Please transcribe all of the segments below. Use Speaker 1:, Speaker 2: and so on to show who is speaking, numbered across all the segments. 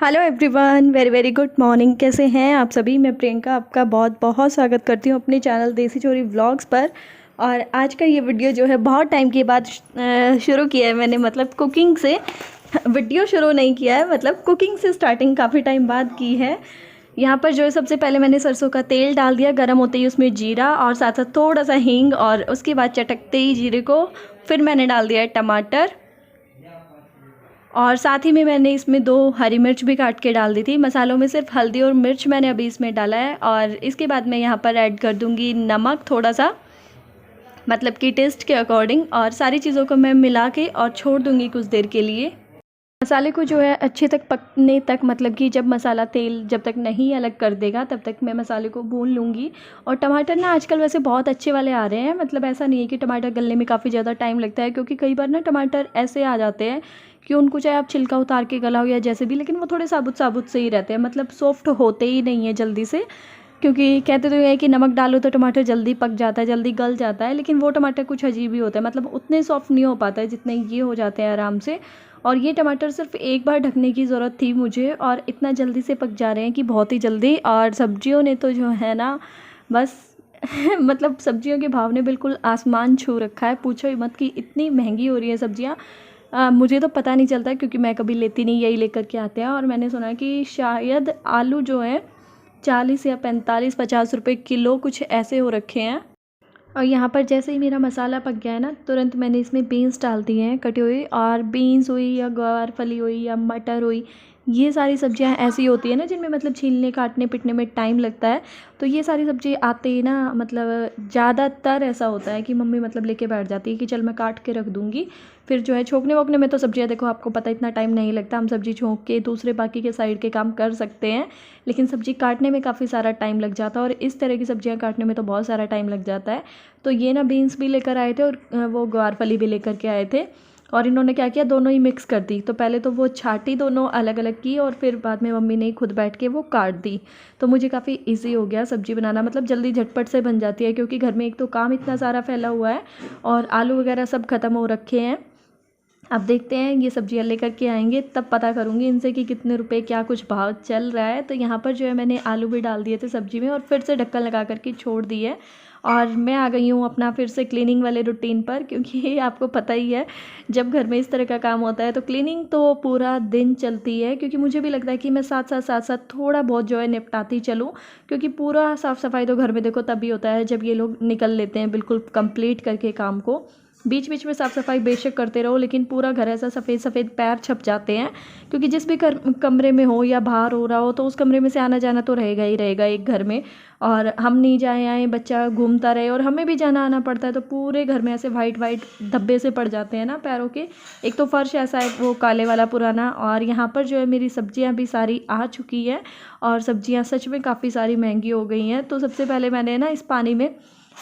Speaker 1: Hello everyone, very very good morning. कैसे हैं आप सभी। मैं प्रियंका आपका बहुत बहुत स्वागत करती हूँ अपने चैनल देसी चोरी व्लॉग्स पर। और आज का ये वीडियो जो है बहुत टाइम के बाद शुरू किया है मैंने, मतलब कुकिंग से वीडियो शुरू नहीं किया है, मतलब कुकिंग से स्टार्टिंग काफ़ी टाइम बाद की है। यहाँ पर जो है सबसे पहले मैंने सरसों का तेल डाल दिया, गर्म होते ही उसमें जीरा और साथ साथ थोड़ा सा हींग, और उसके बाद चटकते ही जीरे को फिर मैंने डाल दिया टमाटर, और साथ ही में मैंने इसमें 2 हरी मिर्च भी काट के डाल दी थी। मसालों में सिर्फ हल्दी और मिर्च मैंने अभी इसमें डाला है। और इसके बाद मैं यहाँ पर ऐड कर दूँगी नमक थोड़ा सा, मतलब कि टेस्ट के अकॉर्डिंग, और सारी चीज़ों को मैं मिला के और छोड़ दूँगी कुछ देर के लिए। मसाले को जो है अच्छे तक पकने तक, मतलब कि जब मसाला तेल जब तक नहीं अलग कर देगा तब तक मैं मसाले को भून लूँगी। और टमाटर ना आजकल वैसे बहुत अच्छे वाले आ रहे हैं, मतलब ऐसा नहीं है कि टमाटर गलने में काफ़ी ज़्यादा टाइम लगता है, क्योंकि कई बार ना टमाटर ऐसे आ जाते हैं कि उनको चाहे आप छिलका उतार के गलाओ या जैसे भी, लेकिन वो थोड़े साबुत साबुत से ही रहते हैं, मतलब सॉफ्ट होते ही नहीं है जल्दी से। क्योंकि कहते तो ये है कि नमक डालो तो टमाटर जल्दी पक जाता है, जल्दी गल जाता है, लेकिन वो टमाटर कुछ अजीब ही होता है, मतलब उतने सॉफ्ट नहीं हो पाता है जितने ये हो जाते हैं आराम से। और ये टमाटर सिर्फ एक बार ढकने की ज़रूरत थी मुझे, और इतना जल्दी से पक जा रहे हैं कि बहुत ही जल्दी। और सब्जियों ने तो जो है ना बस मतलब सब्जियों के भाव ने बिल्कुल आसमान छू रखा है, पूछो ही मत कि इतनी महंगी हो रही है सब्जियां। मुझे तो पता नहीं चलता क्योंकि मैं कभी लेती नहीं, यही लेकर के आते हैं। और मैंने सुना है कि शायद आलू जो है 40 या 45-50 रुपए किलो कुछ ऐसे हो रखे हैं। और यहाँ पर जैसे ही मेरा मसाला पक गया है ना, तुरंत मैंने इसमें बीन्स डाल दिए हैं कटी हुई। और बीन्स हुई या ग्वार फली हुई या मटर हुई, ये सारी सब्जियां ऐसी होती है ना जिनमें मतलब छीलने काटने पिटने में टाइम लगता है। तो ये सारी सब्जी आते ही ना, मतलब ज़्यादातर ऐसा होता है कि मम्मी मतलब लेके बैठ जाती है कि चल मैं काट के रख दूँगी। फिर जो है छोंकने वोंकने में तो सब्जियां देखो आपको पता इतना टाइम नहीं लगता, हम सब्जी छोंक के दूसरे बाकी के साइड के काम कर सकते हैं, लेकिन सब्जी काटने में काफ़ी सारा टाइम लग जाता है, और इस तरह की सब्जियां काटने में तो बहुत सारा टाइम लग जाता है। तो ये ना बीन्स भी लेकर आए थे और वो ग्वारफली भी लेकर के आए थे, और इन्होंने क्या किया, दोनों ही मिक्स कर दी। तो पहले तो वो छाटी दोनों अलग अलग की, और फिर बाद में मम्मी ने खुद बैठ के वो काट दी। तो मुझे काफ़ी इजी हो गया सब्ज़ी बनाना, मतलब जल्दी झटपट से बन जाती है, क्योंकि घर में एक तो काम इतना सारा फैला हुआ है और आलू वगैरह सब ख़त्म हो रखे हैं। अब देखते हैं ये सब्जियां लेकर के आएंगे तब पता करूँगी इनसे कि कितने रुपए क्या कुछ भाव चल रहा है। तो यहाँ पर जो है मैंने आलू भी डाल दिए थे सब्जी में, और फिर से ढक्कन लगा करके छोड़ दी है। और मैं आ गई हूँ अपना फिर से क्लीनिंग वाले रूटीन पर, क्योंकि आपको पता ही है जब घर में इस तरह का काम होता है तो क्लीनिंग तो पूरा दिन चलती है। क्योंकि मुझे भी लगता है कि मैं साथ साथ थोड़ा बहुत जो है निपटाती चलूँ, क्योंकि पूरा साफ़ सफाई तो घर में देखो तभी होता है जब ये लोग निकल लेते हैं बिल्कुल कंप्लीट करके काम को। बीच बीच में साफ़ सफाई बेशक करते रहो, लेकिन पूरा घर ऐसा सफ़ेद सफ़ेद पैर छप जाते हैं, क्योंकि जिस भी कमरे में हो या बाहर हो रहा हो तो उस कमरे में से आना जाना तो रहेगा ही रहेगा एक घर में। और हम नहीं जाए आए, बच्चा घूमता रहे और हमें भी जाना आना पड़ता है, तो पूरे घर में ऐसे वाइट वाइट धब्बे से पड़ जाते हैं ना पैरों के। एक तो फर्श ऐसा है वो काले वाला पुराना। और यहाँ पर जो है मेरी सब्जियाँ भी सारी आ चुकी हैं, और सब्जियाँ सच में काफ़ी सारी महंगी हो गई हैं। तो सबसे पहले मैंने ना इस पानी में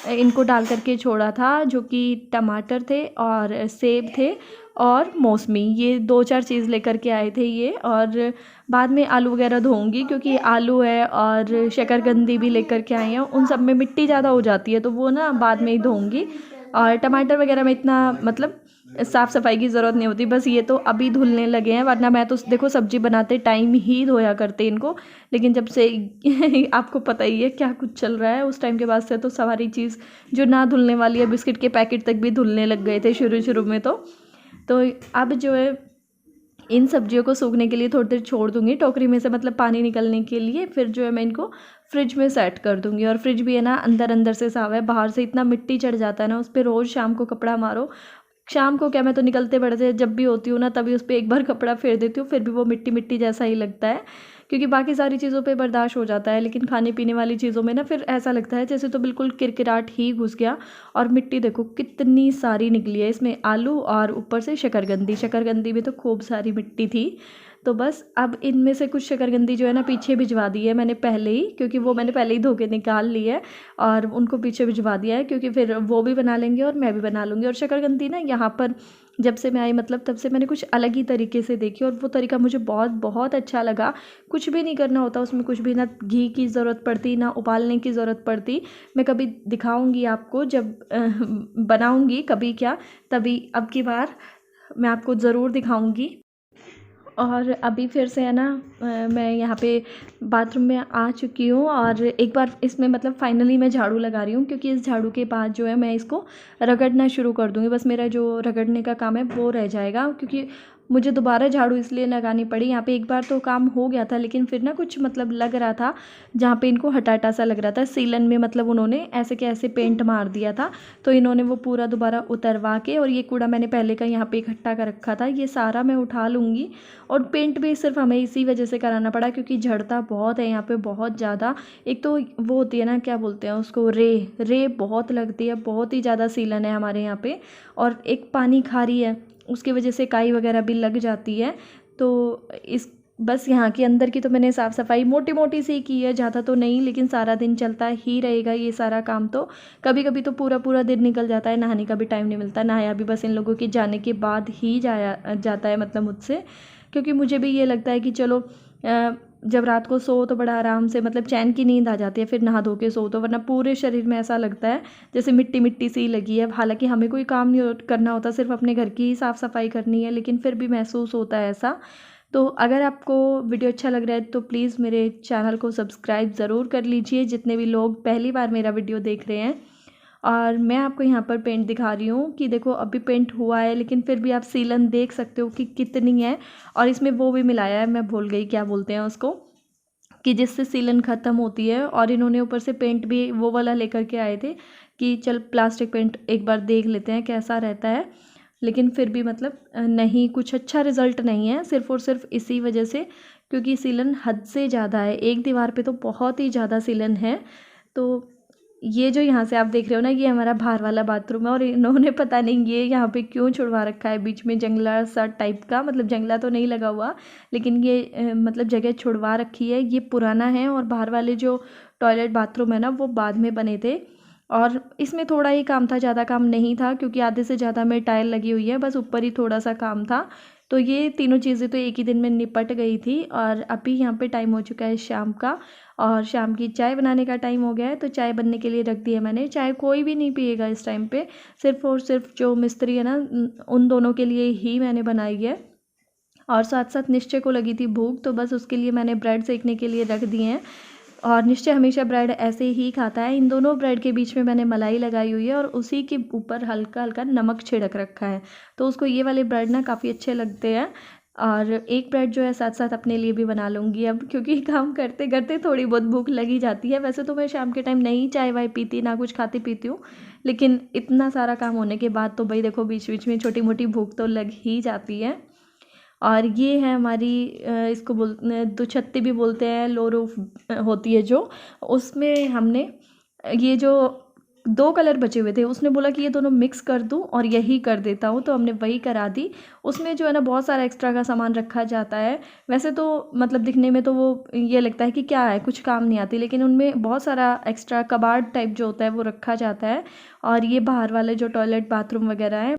Speaker 1: इनको डाल करके छोड़ा था, जो कि टमाटर थे और सेब थे और मौसमी, ये 2-4 चीज़ लेकर के आए थे ये। और बाद में आलू वगैरह धोऊंगी, क्योंकि आलू है और शकरकंदी भी लेकर के आई हैं, उन सब में मिट्टी ज़्यादा हो जाती है तो वो ना बाद में ही धोऊंगी। और टमाटर वगैरह में इतना मतलब साफ़ सफाई की ज़रूरत नहीं होती, बस ये तो अभी धुलने लगे हैं, वरना मैं तो देखो सब्ज़ी बनाते टाइम ही धोया करते इनको। लेकिन जब से आपको पता ही है क्या कुछ चल रहा है, उस टाइम के बाद से तो सारी चीज़ जो ना धुलने वाली है, बिस्किट के पैकेट तक भी धुलने लग गए थे शुरू शुरू में। तो अब जो है इन सब्जियों को सूखने के लिए थोड़ी देर छोड़ दूंगी टोकरी में से, मतलब पानी निकलने के लिए। फिर जो है मैं इनको फ्रिज में सेट कर दूंगी। और फ्रिज भी है ना अंदर अंदर से साफ है, बाहर से इतना मिट्टी चढ़ जाता है ना उस पर, रोज़ शाम को कपड़ा मारो। शाम को क्या, मैं तो निकलते बढ़ते जब भी होती हूँ ना तभी उस पर एक बार कपड़ा फेर देती हूँ, फिर भी वो मिट्टी मिट्टी जैसा ही लगता है। क्योंकि बाकी सारी चीज़ों पे बर्दाश्त हो जाता है, लेकिन खाने पीने वाली चीज़ों में ना फिर ऐसा लगता है जैसे तो बिल्कुल किरकिराट ही घुस गया। और मिट्टी देखो कितनी सारी निकली है इसमें, आलू और ऊपर से शकरकंदी, शकरकंदी में तो खूब सारी मिट्टी थी। तो बस अब इनमें से कुछ शकरकंदी जो है ना पीछे भिजवा दी है मैंने पहले ही, क्योंकि वो मैंने पहले ही धो के निकाल ली है, और उनको पीछे भिजवा दिया है, क्योंकि फिर वो भी बना लेंगे और मैं भी बना लूँगी। और शकरकंदी ना यहाँ पर जब से मैं आई, मतलब तब से मैंने कुछ अलग ही तरीके से देखी, और वो तरीका मुझे बहुत बहुत अच्छा लगा। कुछ भी नहीं करना होता उसमें, कुछ भी ना घी की ज़रूरत पड़ती ना उबालने की ज़रूरत पड़ती। मैं कभी दिखाऊंगी आपको जब बनाऊंगी कभी क्या, तभी अब की बार मैं आपको ज़रूर दिखाऊंगी। और अभी फिर से है ना मैं यहाँ पे बाथरूम में आ चुकी हूँ और एक बार इसमें मतलब फाइनली मैं झाड़ू लगा रही हूँ, क्योंकि इस झाड़ू के बाद जो है मैं इसको रगड़ना शुरू कर दूँगी। बस मेरा जो रगड़ने का काम है वो रह जाएगा, क्योंकि मुझे दोबारा झाड़ू इसलिए लगानी पड़ी। यहाँ पे एक बार तो काम हो गया था, लेकिन फिर ना कुछ मतलब लग रहा था जहाँ पे इनको हटा हटा सा लग रहा था सीलन में, मतलब उन्होंने ऐसे के ऐसे पेंट मार दिया था। तो इन्होंने वो पूरा दोबारा उतरवा के, और ये कूड़ा मैंने पहले का यहाँ पे इकट्ठा कर रखा था, ये सारा मैं उठा लूँगी। और पेंट भी सिर्फ हमें इसी वजह से कराना पड़ा क्योंकि झड़ता बहुत है यहाँ पे, बहुत ज़्यादा। एक तो वो होती है ना, क्या बोलते हैं उसको, रे बहुत लगती है, बहुत ही ज़्यादा सीलन है हमारे यहाँ पे। और एक पानी खारी है, उसकी वजह से काई वगैरह भी लग जाती है। तो इस बस यहाँ के अंदर की तो मैंने साफ़ सफाई मोटी मोटी सी की है, ज़्यादा तो नहीं, लेकिन सारा दिन चलता ही रहेगा ये सारा काम। तो कभी कभी तो पूरा पूरा दिन निकल जाता है, नहाने का भी टाइम नहीं मिलता। नहाया भी बस इन लोगों के जाने के बाद ही जाया जाता है, मतलब मुझसे, क्योंकि मुझे भी ये लगता है कि चलो जब रात को सो तो बड़ा आराम से, मतलब चैन की नींद आ जाती है, फिर नहा धो के सो तो, वरना पूरे शरीर में ऐसा लगता है जैसे मिट्टी मिट्टी सी लगी है। हालांकि हमें कोई काम नहीं करना होता, सिर्फ अपने घर की ही साफ़ सफाई करनी है, लेकिन फिर भी महसूस होता है ऐसा। तो अगर आपको वीडियो अच्छा लग रहा है तो प्लीज़ मेरे चैनल को सब्सक्राइब ज़रूर कर लीजिए, जितने भी लोग पहली बार मेरा वीडियो देख रहे हैं। और मैं आपको यहाँ पर पेंट दिखा रही हूँ कि देखो अभी पेंट हुआ है, लेकिन फिर भी आप सीलन देख सकते हो कि कितनी है। और इसमें वो भी मिलाया है, मैं भूल गई क्या बोलते हैं उसको, कि जिससे सीलन ख़त्म होती है। और इन्होंने ऊपर से पेंट भी वो वाला लेकर के आए थे कि चल प्लास्टिक पेंट एक बार देख लेते हैं कैसा रहता है। लेकिन फिर भी मतलब नहीं, कुछ अच्छा रिज़ल्ट नहीं है, सिर्फ़ और सिर्फ इसी वजह से, क्योंकि सीलन हद से ज़्यादा है। एक दीवार पे तो बहुत ही ज़्यादा सीलन है। तो ये जो यहाँ से आप देख रहे हो ना, ये हमारा बाहर वाला बाथरूम है, और इन्होंने पता नहीं ये यहाँ पे क्यों छुड़वा रखा है बीच में जंगला सा टाइप का, मतलब जंगला तो नहीं लगा हुआ, लेकिन ये मतलब जगह छुड़वा रखी है। ये पुराना है, और बाहर वाले जो टॉयलेट बाथरूम है ना वो बाद में बने थे। और इसमें थोड़ा ही काम था, ज़्यादा काम नहीं था, क्योंकि आधे से ज़्यादा में टाइल लगी हुई है, बस ऊपर ही थोड़ा सा काम था। तो ये तीनों चीज़ें तो एक ही दिन में निपट गई थी। और अभी यहाँ पे टाइम हो चुका है शाम का, और शाम की चाय बनाने का टाइम हो गया है। तो चाय बनने के लिए रख दी है मैंने। चाय कोई भी नहीं पिएगा इस टाइम पे, सिर्फ़ और सिर्फ जो मिस्त्री है ना उन दोनों के लिए ही मैंने बनाई है। और साथ साथ निश्चय को लगी थी भूख, तो बस उसके लिए मैंने ब्रेड सेकने के लिए रख दिए हैं। और निश्चय हमेशा ब्रेड ऐसे ही खाता है। इन दोनों ब्रेड के बीच में मैंने मलाई लगाई हुई है, और उसी के ऊपर हल्का हल्का नमक छिड़क रखा है। तो उसको ये वाले ब्रेड ना काफ़ी अच्छे लगते हैं। और एक ब्रेड जो है साथ साथ अपने लिए भी बना लूँगी अब, क्योंकि काम करते करते थोड़ी बहुत भूख लगी जाती है। वैसे तो मैं शाम के टाइम नहीं चाय वाय पीती, ना कुछ खाती पीती हूँ, लेकिन इतना सारा काम होने के बाद तो भाई देखो बीच बीच में छोटी मोटी भूख तो लग ही जाती है। और ये है हमारी इसको दुछत्ती भी बोलते हैं, लो रूफ होती है जो, उसमें हमने ये जो 2 कलर बचे हुए थे, उसने बोला कि ये दोनों मिक्स कर दूं और यही कर देता हूं, तो हमने वही करा दी। उसमें जो है ना बहुत सारा एक्स्ट्रा का सामान रखा जाता है। वैसे तो मतलब दिखने में तो वो ये लगता है कि क्या है, कुछ काम नहीं आती, लेकिन उनमें बहुत सारा एक्स्ट्रा कबाड़ टाइप जो होता है वो रखा जाता है। और ये बाहर वाले जो टॉयलेट बाथरूम वगैरह है,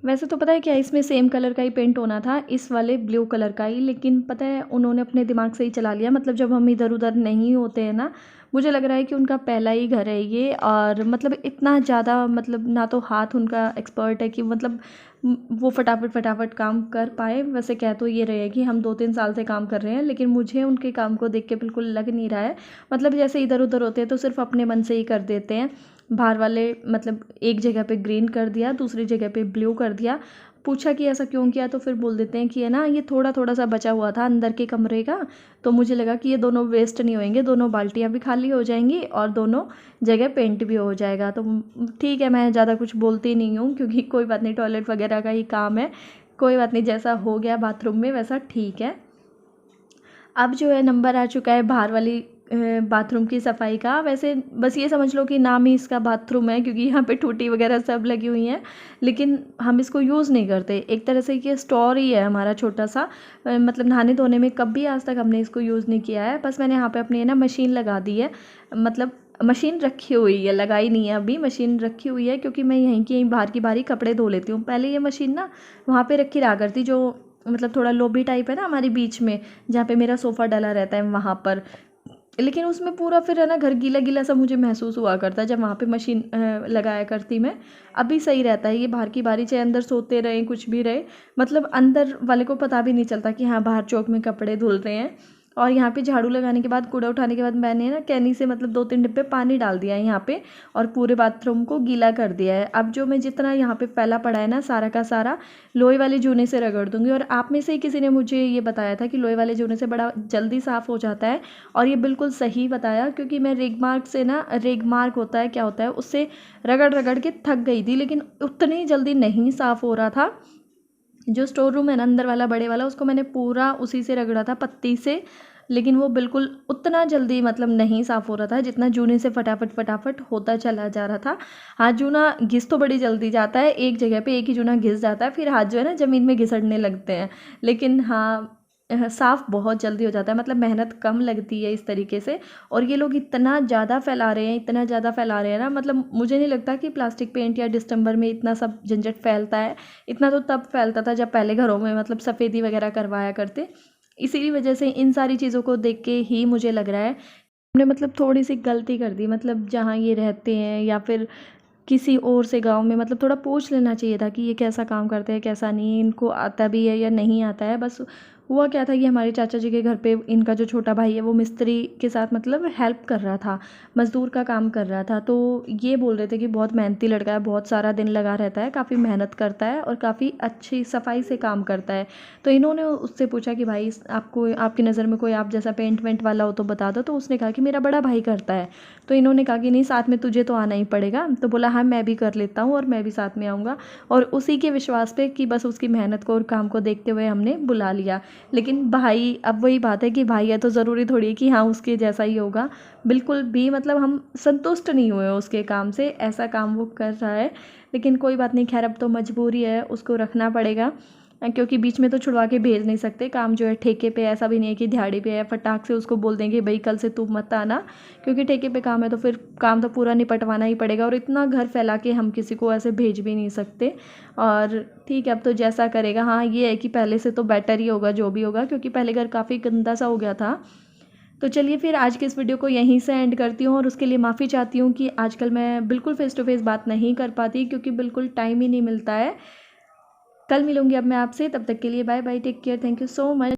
Speaker 1: वैसे तो पता है क्या, इसमें सेम कलर का ही पेंट होना था, इस वाले ब्लू कलर का ही, लेकिन पता है उन्होंने अपने दिमाग से ही चला लिया। मतलब जब हम इधर उधर नहीं होते हैं ना, मुझे लग रहा है कि उनका पहला ही घर है ये। और मतलब इतना ज़्यादा, मतलब ना तो हाथ उनका एक्सपर्ट है कि मतलब वो फटाफट फटाफट काम कर पाए। वैसे कह तो ये रहे कि हम 2-3 साल से काम कर रहे हैं, लेकिन मुझे उनके काम को देख के बिल्कुल लग नहीं रहा है। मतलब जैसे इधर उधर होते हैं तो सिर्फ अपने मन से ही कर देते हैं। बाहर वाले मतलब एक जगह पे ग्रीन कर दिया, दूसरी जगह पे ब्लू कर दिया। पूछा कि ऐसा क्यों किया, तो फिर बोल देते हैं कि है ना ये थोड़ा थोड़ा सा बचा हुआ था अंदर के कमरे का, तो मुझे लगा कि ये दोनों वेस्ट नहीं होंगे, दोनों बाल्टियाँ भी खाली हो जाएंगी और दोनों जगह पेंट भी हो जाएगा। तो ठीक है, मैं ज़्यादा कुछ बोलती नहीं हूँ, क्योंकि कोई बात नहीं, टॉयलेट वगैरह का ही काम है, कोई बात नहीं, जैसा हो गया बाथरूम में वैसा ठीक है। अब जो है नंबर आ चुका है बाहर वाली बाथरूम की सफाई का। वैसे बस ये समझ लो कि नाम ही इसका बाथरूम है, क्योंकि यहाँ पे टूटी वगैरह सब लगी हुई हैं, लेकिन हम इसको यूज़ नहीं करते। एक तरह से ये स्टोर ही है हमारा छोटा सा, मतलब नहाने धोने में कभी आज तक हमने इसको यूज़ नहीं किया है। बस मैंने यहाँ पे अपनी है ना मशीन लगा दी है, मतलब मशीन रखी हुई है, लगाई नहीं है अभी, मशीन रखी हुई है, क्योंकि मैं यहीं की बाहर की बाहरी कपड़े धो लेती हूँ। पहले ये मशीन ना वहाँ पे रखी रहा करती, जो मतलब थोड़ा लोबी टाइप है ना हमारी बीच में, जहाँ पे मेरा सोफ़ा डला रहता है वहाँ पर। लेकिन उसमें पूरा फिर है ना घर गीला गीला सा मुझे महसूस हुआ करता है जब वहाँ पे मशीन लगाया करती मैं। अभी सही रहता है, ये बाहर की बारी चाहे अंदर सोते रहें कुछ भी रहे, मतलब अंदर वाले को पता भी नहीं चलता कि हाँ बाहर चौक में कपड़े धुल रहे हैं। और यहाँ पे झाड़ू लगाने के बाद, कूड़ा उठाने के बाद मैंने ना कैनी से मतलब 2-3 डिब्बे पानी डाल दिया है यहाँ पे, और पूरे बाथरूम को गीला कर दिया है। अब जो मैं जितना यहाँ पे फैला पड़ा है ना सारा का सारा लोहे वाले जूने से रगड़ दूँगी। और आप में से ही किसी ने मुझे ये बताया था कि लोहे वाले जूने से बड़ा जल्दी साफ़ हो जाता है, और ये बिल्कुल सही बताया, क्योंकि मैं रेगमार्क से ना, रेगमार्क होता है क्या होता है, उससे रगड़ रगड़ के थक गई थी, लेकिन उतनी जल्दी नहीं साफ़ हो रहा था। जो स्टोर रूम है ना अंदर वाला बड़े वाला, उसको मैंने पूरा उसी से रगड़ा था पत्ती से, लेकिन वो बिल्कुल उतना जल्दी मतलब नहीं साफ़ हो रहा था जितना जूने से फटाफट फटाफट होता चला जा रहा था। हाँ, जूना घिस तो बड़ी जल्दी जाता है, एक जगह पे एक ही जूना घिस जाता है, फिर हाथ जो है ना ज़मीन में घिसड़ने लगते हैं। लेकिन हाँ, साफ़ बहुत जल्दी हो जाता है, मतलब मेहनत कम लगती है इस तरीके से। और ये लोग इतना ज़्यादा फैला रहे हैं, इतना ज़्यादा फैला रहे हैं ना, मतलब मुझे नहीं लगता कि प्लास्टिक पेंट या डिस्टेंबर में इतना सब झंझट फैलता है। इतना तो तब फैलता था जब पहले घरों में मतलब सफ़ेदी वगैरह करवाया करते। इसी वजह से इन सारी चीज़ों को देख के ही मुझे लग रहा है हमने मतलब थोड़ी सी गलती कर दी, मतलब जहाँ ये रहते हैं या फिर किसी और से गाँव में मतलब थोड़ा पूछ लेना चाहिए था कि ये कैसा काम करते हैं कैसा नहीं, इनको आता भी है या नहीं आता है। बस हुआ क्या था कि हमारे चाचा जी के घर पे इनका जो छोटा भाई है वो मिस्त्री के साथ मतलब हेल्प कर रहा था, मज़दूर का काम कर रहा था। तो ये बोल रहे थे कि बहुत मेहनती लड़का है, बहुत सारा दिन लगा रहता है, काफ़ी मेहनत करता है और काफ़ी अच्छी सफाई से काम करता है। तो इन्होंने उससे पूछा कि भाई आपको, आपकी नज़र में कोई आप जैसा पेंट वेंट वाला हो तो बता दो। तो उसने कहा कि मेरा बड़ा भाई करता है। तो इन्होंने कहा कि नहीं, साथ में तुझे तो आना ही पड़ेगा। तो बोला हाँ मैं भी कर लेता हूँ और मैं भी साथ में आऊँगा। और उसी के विश्वास पे कि बस उसकी मेहनत को और काम को देखते हुए हमने बुला लिया। लेकिन भाई, अब वही बात है कि भाई है तो ज़रूरी थोड़ी है कि हाँ उसके जैसा ही होगा। बिल्कुल भी मतलब हम संतुष्ट नहीं हुए उसके काम से, ऐसा काम वो कर रहा है। लेकिन कोई बात नहीं, खैर अब तो मजबूरी है, उसको रखना पड़ेगा, क्योंकि बीच में तो छुड़वा के भेज नहीं सकते। काम जो है ठेके पे, ऐसा भी नहीं है कि दिहाड़ी पे है फटाक से उसको बोल देंगे भाई कल से तू मत आना, क्योंकि ठेके पे काम है तो फिर काम तो पूरा निपटवाना ही पड़ेगा। और इतना घर फैला के हम किसी को ऐसे भेज भी नहीं सकते। और ठीक है, अब तो जैसा करेगा। हाँ ये है कि पहले से तो बेटर ही होगा जो भी होगा, क्योंकि पहले घर काफ़ी गंदा सा हो गया था। तो चलिए फिर आज के इस वीडियो को यहीं से एंड करती हूँ, और उसके लिए माफ़ी चाहती हूँ कि आजकल मैं बिल्कुल फ़ेस टू फेस बात नहीं कर पाती, क्योंकि बिल्कुल टाइम ही नहीं मिलता है। कल मिलूंगी अब मैं आपसे, तब तक के लिए bye bye, take care, thank you so much.